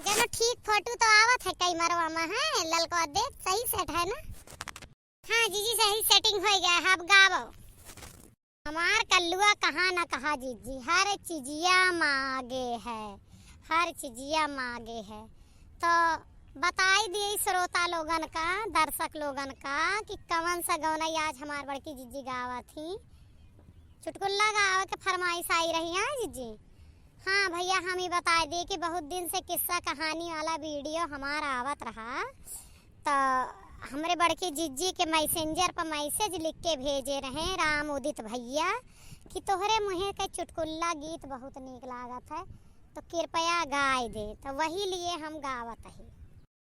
चलो ठीक, फोटो तो आवत है कई मरवा में है। ललका देख सही सेट है ना? हाँ जीजी सही सेटिंग हो गया है। अब गावो। हमार कल्लुआ कहाँ ना कहा जीजी, हर चीजिया मांगे है, हर चीजिया मांगे है। तो बताई दिए श्रोता लोगन का, दर्शक लोगन का कि कौन सा गाना आज हमार बड़की जीजी गावा थी। चुटकुल्ला गावा के फरमाइश आई रही है जीजी। हाँ भैया, हम ही बता दिए कि बहुत दिन से किस्सा कहानी वाला वीडियो हमारा आवत रहा, तो हमरे बड़की जीजी के मैसेंजर पर मैसेज लिख के भेजे रहे राम उदित भैया कि तोहरे मुँहे के चुटकुल्ला गीत बहुत नीक लागत है, तो कृपया गाय दे। तो वही लिए हम गावत है।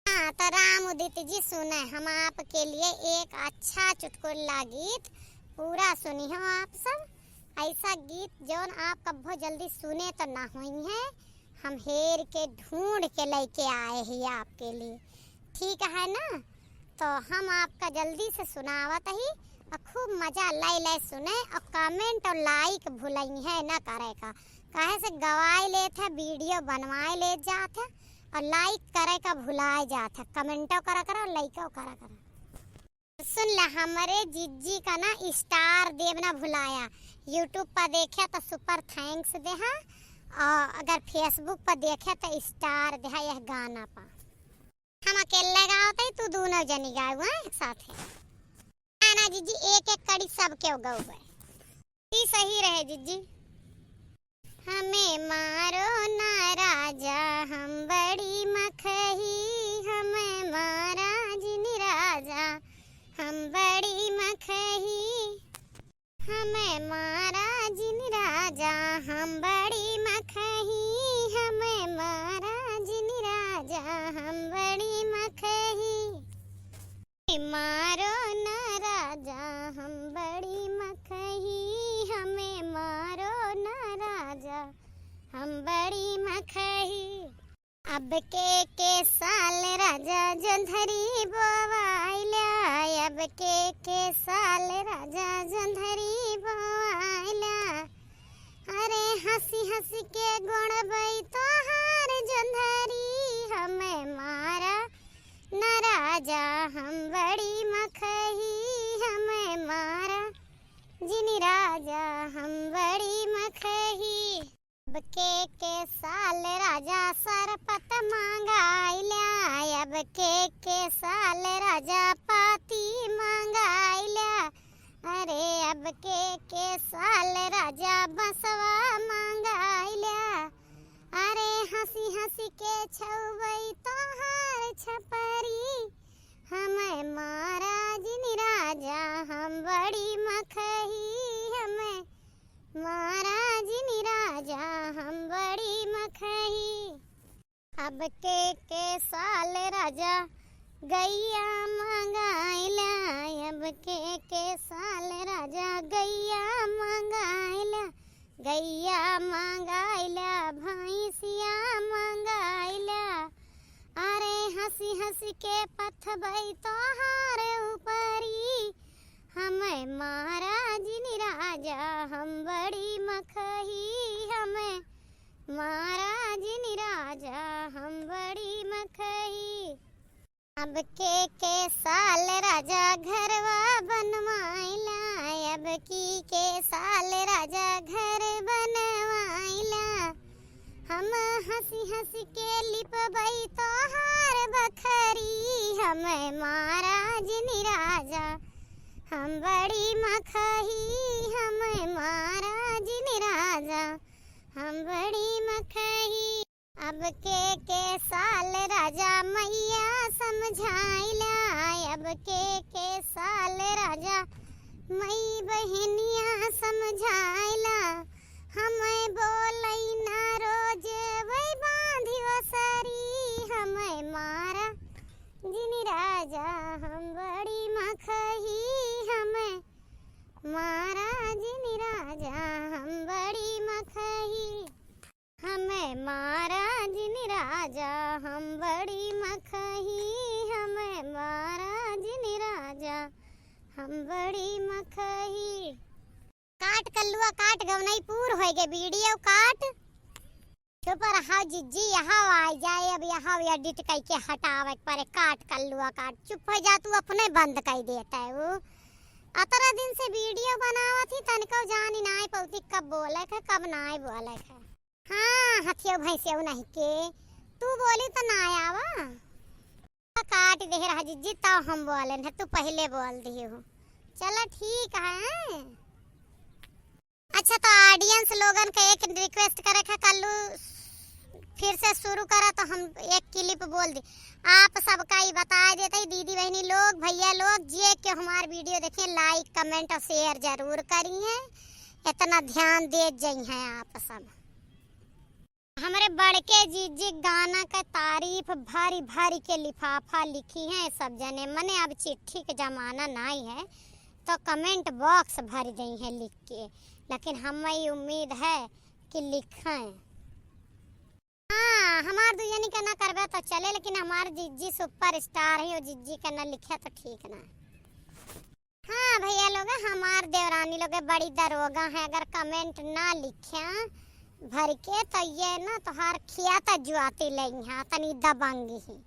हाँ तो राम उदित जी सुने, हम आपके लिए एक अच्छा चुटकुल्ला गीत पूरा सुनी हो आप सब। ऐसा गीत जौन आप कब्बो जल्दी सुने तो ना हुई है, हम हेर के ढूंढ के लेके आए हैं आपके लिए, ठीक है ना? तो हम आपका जल्दी से सुनावत ही और खूब मजा ले सुने, और कमेंट और लाइक भूलई है ना करे का, काहे से गवाए लेते हैं, वीडियो बनवाए ले जाते हैं और लाइक करे का भुलाए जाते हैं। कमेंटो करा करा और लाइको करा करा। सुन ला, हमारे जीजी का ना स्टार देव ना भुलाया। यूट्यूब पर देखे तो सुपर थैंक्स दे, और अगर फेसबुक पर देखे तो स्टार दे यह गाना पर। हम अकेले गाते तू दोनों जनी गाए हुए एक साथ है ना जीजी, एक एक कड़ी सब के गौ गए, सही रहे जीजी। हमें मारो ना राजा हम बड़ी मखही, हमें मारा जिनी राजा हम बड़ी मखही, हमें मारा जिनी राजा हम बड़ी मखही, हमें मारा जिनी राजा हम बड़ी मखही। मारो ना राजा हम बड़ी मखही, हमें मारो ना राजा हम बड़ी मखही। अब के साल राजा जंधरी बोवाइला, अब के साल राजा जंधरी बोवाइला। अरे हंसी हंसी के गुण बई तोहार जंधरी, हमें मारा न राजा हम बड़ी मखही, हमें मारा जिनी राजा हम बड़ी मखही। अब के साल राजा सरपत मांगाइला, अब के साल राजा पाती मांगाइला। अरे अब के साल राजा बसवा मांगाइला। अरे हंसी हंसी के छौबई तोहार छपरी, हमें मारा जिनी राजा हम बड़ी मखही, हमें मारा जिनी राजा हम बड़ी मखही। अब के साल राजा गैया मंगाइला, अब के साल राजा गैया मंगाइला, गैया मंगाइला भैंसिया मंगाइला। अरे हंसी हंसी के पथबई तोहार ऊपरी, हमें मारा जिनी राजा हम बड़ी मखही, हमें मारा जिनी राजा हम बड़ी मखही। अब के साल राजा घरवा बनवाइला, अब के साल राजा घर बनवाइला। हम हंसी हंसी के लिपबई तोहार बखरी, हमें मारा जिनी राजा हम बड़ी मखही, हमें मारा जिनी राजा हम बड़ी मखही। अब के साल राजा मैया समझाइला, अब के साल राजा मई बहनिया समझाइला। हमें बोलई ना रोज वही बांधी वसरी, हमें मारा जिनी राजा हम बड़ी मखही, हमें मारा जिनी राजा हम बड़ी मखही, हमें मारा जिनी राजा हम बड़ी मखही, हमें मारा जिनी राजा हम बड़ी मखही। काट कल्लुआ काट गवनई पूर हो गए वीडियो काट। चुप रहा जिज्जी, यहाँ आ जाए अब यहाँ एडिट करके हटावे परे काट कल्लुआ काट चुप हो जा तू अपने बंद कर देता है वो अतरा दिन से वीडियो बनावा थी तनिको जानी नाय पौती कब बोले है कब नाय बोले है हाँ हथियो भैंसियो नहीं के तू बोली तो ना आवा काट दे रहा जीजी तो हम बोले न तू पहले बोल दी हो चलो ठीक है। अच्छा तो ऑडियंस लोगन का एक रिक्वेस्ट करे है कल्लू फिर से शुरू करा तो हम एक क्लिप बोल दी आप सबका ही बता देते ही दीदी बहनी लोग भैया लोग जे के हमार वीडियो देखें लाइक कमेंट और शेयर जरूर करिए इतना ध्यान दे जाई हैं आप सब। हमारे बड़के जीजी गाना का तारीफ भारी भारी के लिफाफा लिखी है सब जने मने अब चिट्ठी के जमाना नहीं है तो कमेंट बॉक्स भर गई है लिख के लेकिन हमें उम्मीद है कि लिखें। हाँ हमार दुजनी का ना करबे तो चले लेकिन हमार जीजी सुपर स्टार है और जीजी का ना लिखे तो ठीक ना। हाँ भैया लोग हमार देवरानी लोग बड़ी दरोगा है अगर कमेंट ना लिखे भर के तो ये ना तोहार खियाता जुआती लई है तनी दबंगी ही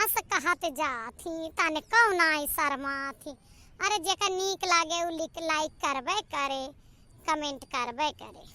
अस कहत जाथी तने कौन आई शर्मा थी अरे जेका नीक लागे उ लाइक करबे करे कमेंट करबे करे।